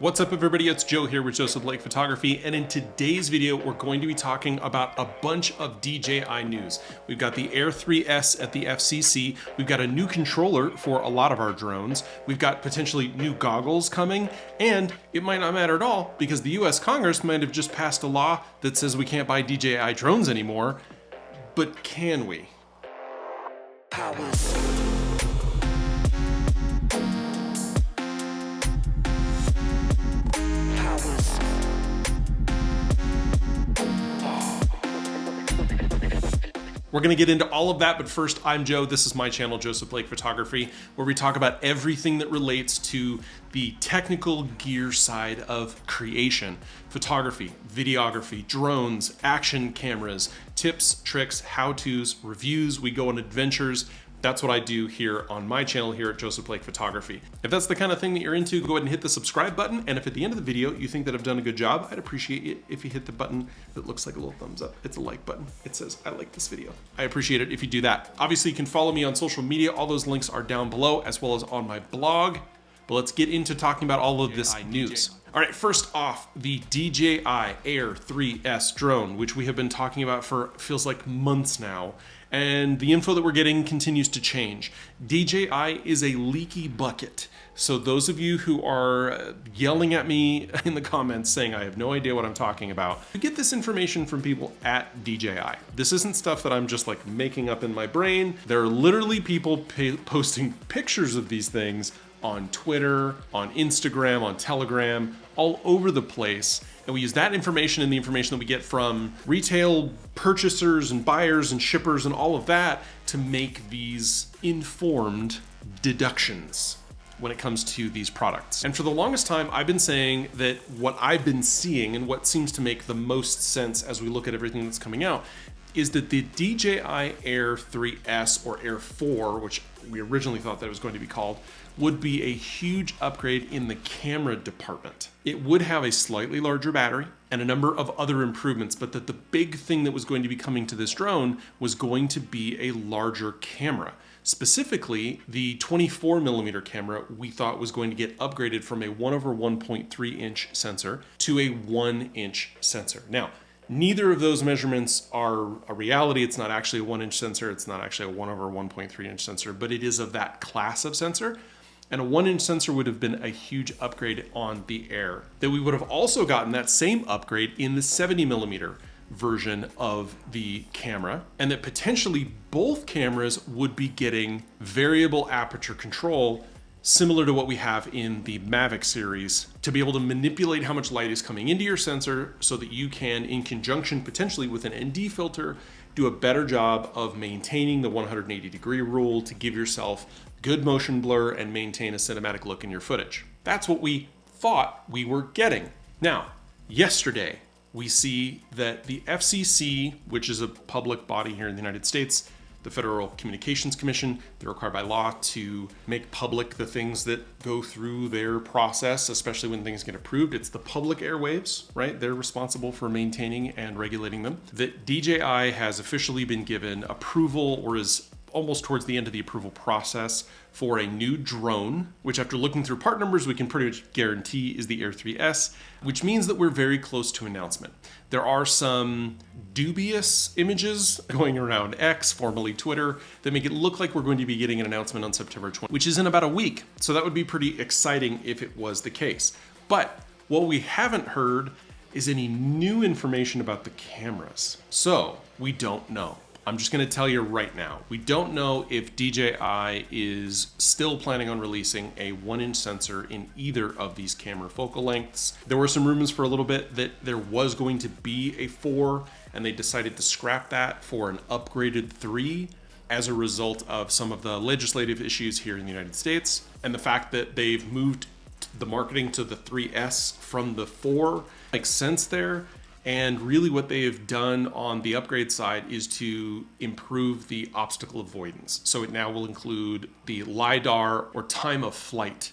What's up everybody, it's Joe here with Joseph Blake Photography, and in today's video we're going to be talking about a bunch of DJI news. We've got the Air 3S at the FCC, we've got a new controller for a lot of our drones, we've got potentially new goggles coming, and it might not matter at all because the US Congress might have just passed a law that says we can't buy DJI drones anymore, but can we? We're going to get into all of that, but first, I'm Joe. This is my channel, Joseph Blake Photography, where we talk about everything that relates to the technical gear side of creation. Photography, videography, drones, action cameras, tips, tricks, how-tos, reviews. We go on adventures. That's what I do here on my channel here at Joseph Blake Photography. If that's the kind of thing that you're into, go ahead and hit the subscribe button. And if at the end of the video you think that I've done a good job, I'd appreciate it if you hit the button that looks like a little thumbs up. It's a like button. It says, I like this video. I appreciate it if you do that. Obviously, you can follow me on social media. All those links are down below, as well as on my blog. But let's get into talking about all of this news. All right, first off, the DJI Air 3S drone, which we have been talking about for feels like months now. And the info that we're getting continues to change. DJI is a leaky bucket. So those of you who are yelling at me in the comments saying I have no idea what I'm talking about, you get this information from people at DJI. This isn't stuff that I'm just like making up in my brain. There are literally people posting pictures of these things on Twitter, on Instagram, on Telegram, all over the place. And we use that information and the information that we get from retail purchasers and buyers and shippers and all of that to make these informed deductions when it comes to these products. And for the longest time, I've been saying that what I've been seeing and what seems to make the most sense as we look at everything that's coming out is that the DJI Air 3S or Air 4, which we originally thought that it was going to be called, would be a huge upgrade in the camera department. It would have a slightly larger battery and a number of other improvements, but that the big thing that was going to be coming to this drone was going to be a larger camera. Specifically, the 24mm camera we thought was going to get upgraded from a 1/1.3 inch sensor to a 1 inch sensor. Now, neither of those measurements are a reality. It's not actually a 1 inch sensor. It's not actually a 1/1.3 inch sensor, but it is of that class of sensor. And a 1 inch sensor would have been a huge upgrade on the Air. That we would have also gotten that same upgrade in the 70mm version of the camera, and that potentially both cameras would be getting variable aperture control similar to what we have in the Mavic series, to be able to manipulate how much light is coming into your sensor so that you can, in conjunction potentially with an ND filter, do a better job of maintaining the 180-degree rule to give yourself good motion blur and maintain a cinematic look in your footage. That's what we thought we were getting. Now, yesterday, we see that the FCC, which is a public body here in the United States, the Federal Communications Commission, they're required by law to make public the things that go through their process, especially when things get approved. It's the public airwaves, right? They're responsible for maintaining and regulating them. That DJI has officially been given approval, or is almost towards the end of the approval process, for a new drone, which after looking through part numbers, we can pretty much guarantee is the Air 3S, which means that we're very close to announcement. There are some dubious images going around X, formerly Twitter, that make it look like we're going to be getting an announcement on September 20th, which is in about a week. So that would be pretty exciting if it was the case. But what we haven't heard is any new information about the cameras. So we don't know. I'm just going to tell you right now, we don't know if DJI is still planning on releasing a 1 inch sensor in either of these camera focal lengths. There were some rumors for a little bit that there was going to be a 4, and they decided to scrap that for an upgraded 3 as a result of some of the legislative issues here in the United States. And the fact that they've moved the marketing to the 3S from the 4 makes sense there. And really what they have done on the upgrade side is to improve the obstacle avoidance. So it now will include the LiDAR or time of flight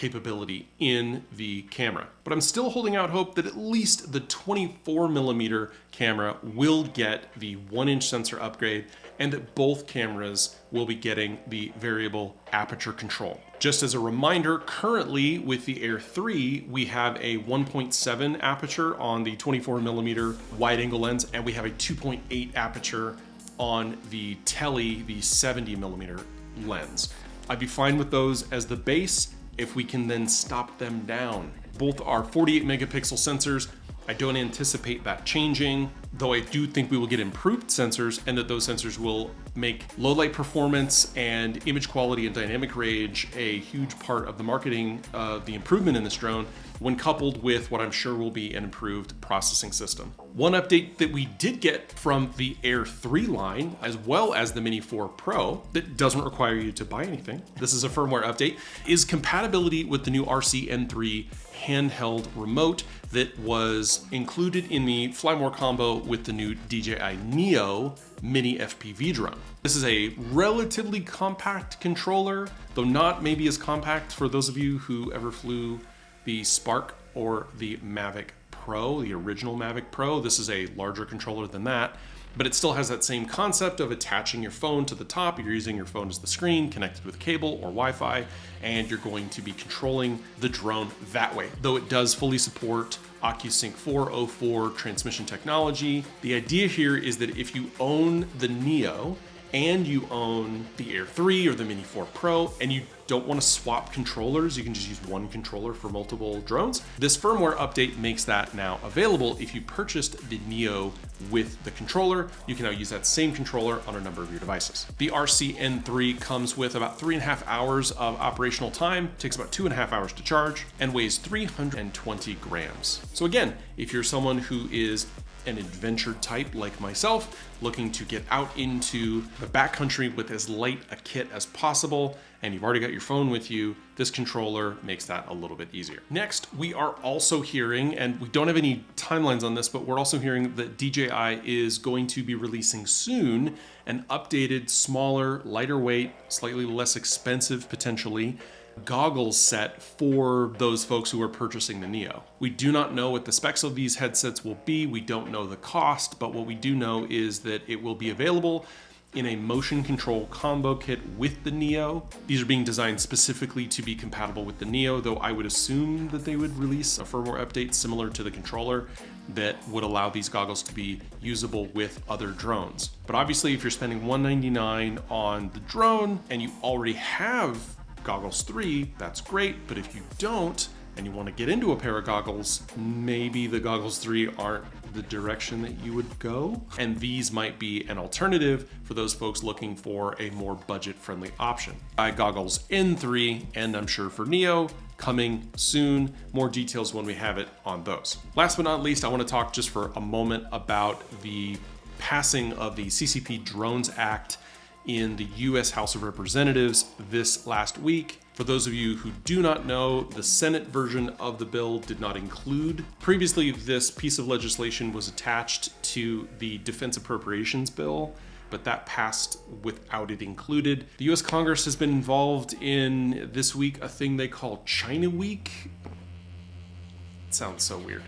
capability in the camera. But I'm still holding out hope that at least the 24mm camera will get the 1-inch sensor upgrade and that both cameras will be getting the variable aperture control. Just as a reminder, currently with the Air 3, we have a 1.7 aperture on the 24mm wide-angle lens, and we have a 2.8 aperture on the Tele, the 70mm lens. I'd be fine with those as the base if we can then stop them down. Both are 48 megapixel sensors. I don't anticipate that changing, though I do think we will get improved sensors and that those sensors will make low light performance and image quality and dynamic range a huge part of the marketing of the improvement in this drone when coupled with what I'm sure will be an improved processing system. One update that we did get from the Air 3 line, as well as the Mini 4 Pro, that doesn't require you to buy anything, this is a firmware update, is compatibility with the new RC-N3 handheld remote that was included in the Fly More combo with the new DJI Neo mini FPV drone. This is a relatively compact controller, though not maybe as compact for those of you who ever flew the Spark or the Mavic Pro, the original Mavic Pro. This is a larger controller than that, but it still has that same concept of attaching your phone to the top. You're using your phone as the screen, connected with cable or Wi-Fi, and you're going to be controlling the drone that way. Though it does fully support OcuSync 404 transmission technology, the idea here is that if you own the Neo and you own the Air 3 or the Mini 4 Pro and you don't want to swap controllers, you can just use one controller for multiple drones. This firmware update makes that now available. If you purchased the Neo with the controller, you can now use that same controller on a number of your devices. The RC-N3 comes with about 3.5 hours of operational time, takes about 2.5 hours to charge, and weighs 320 grams. So again, if you're someone who is an adventure type like myself, looking to get out into the backcountry with as light a kit as possible, and you've already got your phone with you, this controller makes that a little bit easier. Next, we are also hearing, and we don't have any timelines on this, but we're also hearing that DJI is going to be releasing soon an updated, smaller, lighter weight, slightly less expensive potentially, goggles set for those folks who are purchasing the Neo. We do not know what the specs of these headsets will be. We don't know the cost, but what we do know is that it will be available in a motion control combo kit with the Neo. These are being designed specifically to be compatible with the Neo, though I would assume that they would release a firmware update similar to the controller that would allow these goggles to be usable with other drones. But obviously, if you're spending $199 on the drone and you already have Goggles 3, that's great, but if you don't and you want to get into a pair of goggles, maybe the Goggles 3 aren't the direction that you would go, and these might be an alternative for those folks looking for a more budget-friendly option. Goggles N3, and I'm sure for Neo, coming soon. More details when we have it on those. Last but not least, I want to talk just for a moment about the passing of the CCP Drones Act in the US House of Representatives this last week. For those of you who do not know, the Senate version of the bill did not include. Previously, this piece of legislation was attached to the Defense Appropriations Bill, but that passed without it included. The US Congress has been involved in this week a thing they call China Week. It sounds so weird.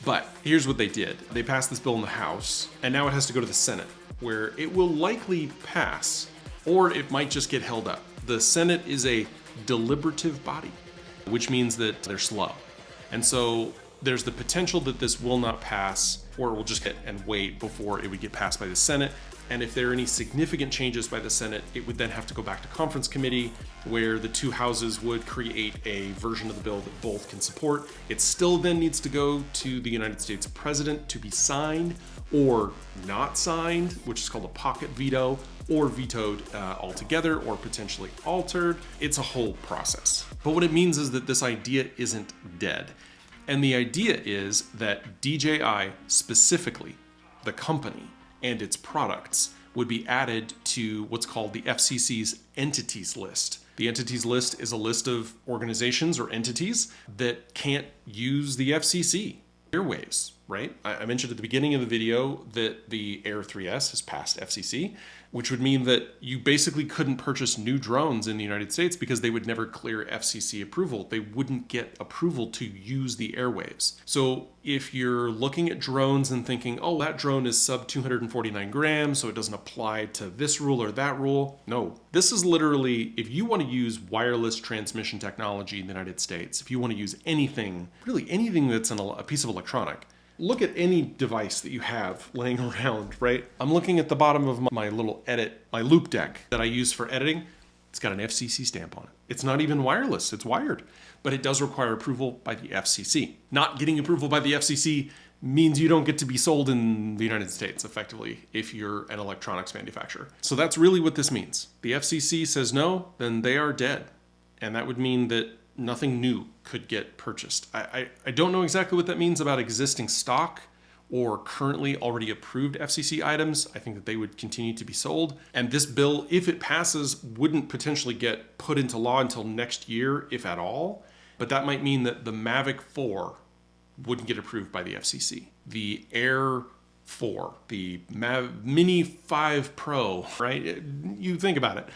But here's what they did. They passed this bill in the House, and now it has to go to the Senate, where it will likely pass, or it might just get held up. The Senate is a deliberative body, which means that they're slow. And so there's the potential that this will not pass, or it will just get and wait before it would get passed by the Senate. And if there are any significant changes by the Senate, it would then have to go back to conference committee, where the two houses would create a version of the bill that both can support. It still then needs to go to the United States president to be signed or not signed, which is called a pocket veto, or vetoed altogether, or potentially altered. It's a whole process. But what it means is that this idea isn't dead. And the idea is that DJI specifically, the company, and its products would be added to what's called the FCC's entities list. The entities list is a list of organizations or entities that can't use the FCC airwaves. right? I mentioned at the beginning of the video that the Air 3S has passed FCC, which would mean that you basically couldn't purchase new drones in the United States because they would never clear FCC approval. They wouldn't get approval to use the airwaves. So if you're looking at drones and thinking, oh, that drone is sub 249 grams, so it doesn't apply to this rule or that rule. No, this is literally, if you want to use wireless transmission technology in the United States, if you want to use anything, really anything that's a piece of electronic, look at any device that you have laying around, right? I'm looking at the bottom of my little my loop deck that I use for editing. It's got an FCC stamp on it. It's not even wireless, it's wired, but it does require approval by the FCC. Not getting approval by the FCC means you don't get to be sold in the United States effectively if you're an electronics manufacturer. So that's really what this means. The FCC says no, then they are dead. And that would mean that nothing new could get purchased. I don't know exactly what that means about existing stock or currently already approved FCC items. I think that they would continue to be sold. And this bill, if it passes, wouldn't potentially get put into law until next year, if at all. But that might mean that the Mavic 4 wouldn't get approved by the FCC. The Air 4, the Mini 5 Pro, right? You think about it.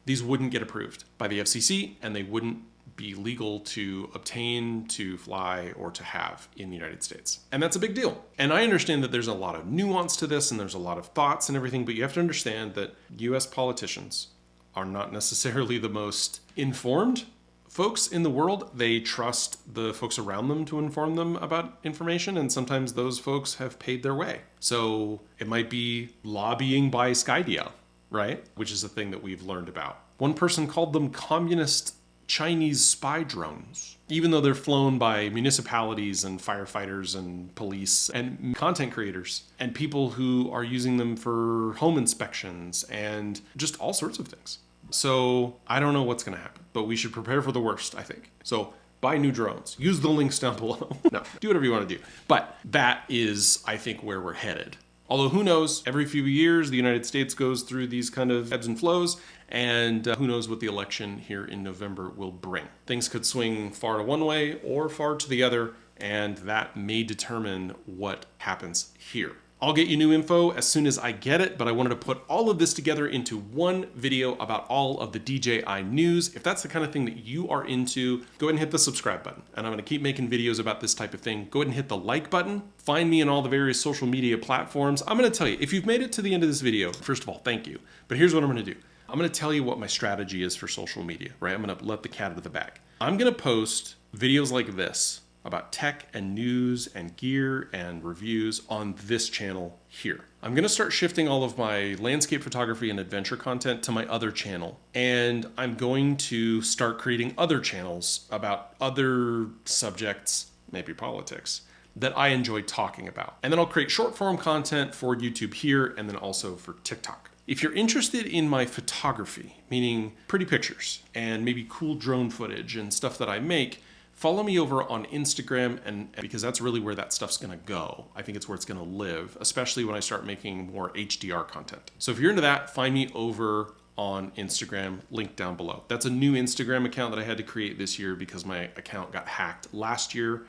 These wouldn't get approved by the FCC, and they wouldn't be legal to obtain, to fly, or to have in the United States. And that's a big deal. And I understand that there's a lot of nuance to this and there's a lot of thoughts and everything, but you have to understand that US politicians are not necessarily the most informed folks in the world. They trust the folks around them to inform them about information, and sometimes those folks have paid their way. So it might be lobbying by Skydia, right? Which is a thing that we've learned about. One person called them communist Chinese spy drones, even though they're flown by municipalities and firefighters and police and content creators and people who are using them for home inspections and just all sorts of things. So I don't know what's going to happen, but we should prepare for the worst, I think. So buy new drones, use the links down below. No, do whatever you want to do. But that is, I think, where we're headed. Although who knows, every few years, the United States goes through these kind of ebbs and flows, and who knows what the election here in November will bring. Things could swing far to one way or far to the other, and that may determine what happens here. I'll get you new info as soon as I get it, but I wanted to put all of this together into one video about all of the DJI news. If that's the kind of thing that you are into, go ahead and hit the subscribe button. And I'm going to keep making videos about this type of thing. Go ahead and hit the like button. Find me on all the various social media platforms. I'm going to tell you, if you've made it to the end of this video, first of all, thank you. But here's what I'm going to do. I'm going to tell you what my strategy is for social media, right? I'm going to let the cat out of the bag. I'm going to post videos like this about tech and news and gear and reviews on this channel here. I'm gonna start shifting all of my landscape photography and adventure content to my other channel. And I'm going to start creating other channels about other subjects, maybe politics, that I enjoy talking about. And then I'll create short form content for YouTube here and then also for TikTok. If you're interested in my photography, meaning pretty pictures and maybe cool drone footage and stuff that I make, follow me over on Instagram, and because that's really where that stuff's gonna go. I think it's where it's gonna live, especially when I start making more HDR content. So if you're into that, find me over on Instagram, link down below. That's a new Instagram account that I had to create this year because my account got hacked last year.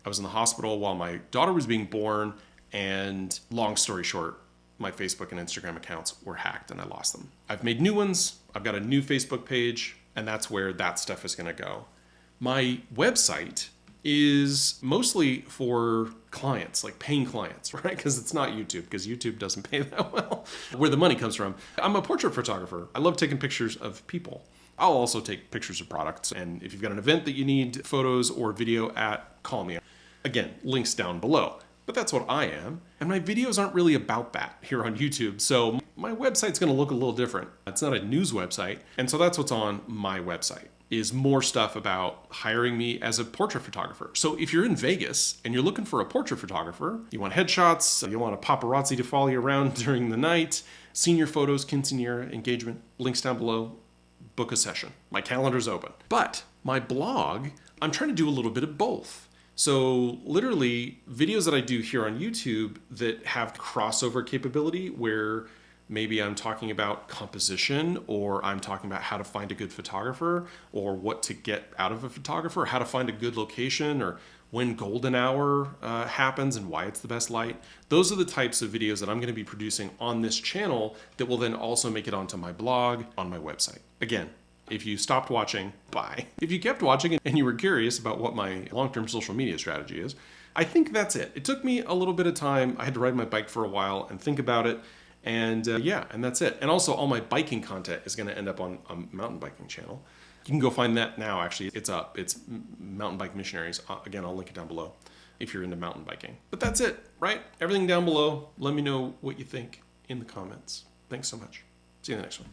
I was in the hospital while my daughter was being born, and long story short, my Facebook and Instagram accounts were hacked and I lost them. I've made new ones. I've got a new Facebook page, and that's where that stuff is gonna go. My website is mostly for clients, like paying clients, right? Because it's not YouTube, because YouTube doesn't pay that well, where the money comes from. I'm a portrait photographer. I love taking pictures of people. I'll also take pictures of products. And if you've got an event that you need photos or video at, call me. Again, links down below. But that's what I am. And my videos aren't really about that here on YouTube. So my website's gonna look a little different. It's not a news website. And so that's what's on my website, is more stuff about hiring me as a portrait photographer. So if you're in Vegas and you're looking for a portrait photographer, you want headshots, you want a paparazzi to follow you around during the night, senior photos, quinceanera, engagement, links down below, book a session. My calendar's open. But my blog, I'm trying to do a little bit of both. So literally videos that I do here on YouTube that have crossover capability where maybe I'm talking about composition, or I'm talking about how to find a good photographer, or what to get out of a photographer, or how to find a good location, or when golden hour happens and why it's the best light. Those are the types of videos that I'm going to be producing on this channel that will then also make it onto my blog, on my website. Again, if you stopped watching, bye. If you kept watching and you were curious about what my long-term social media strategy is, I think that's it. It took me a little bit of time. I had to ride my bike for a while and think about it. And yeah, and that's it. And also all my biking content is going to end up on a mountain biking channel. You can go find that now, actually. It's up. It's Mountain Bike Missionaries. Again, I'll link it down below if you're into mountain biking. But that's it, right? Everything down below. Let me know what you think in the comments. Thanks so much. See you in the next one.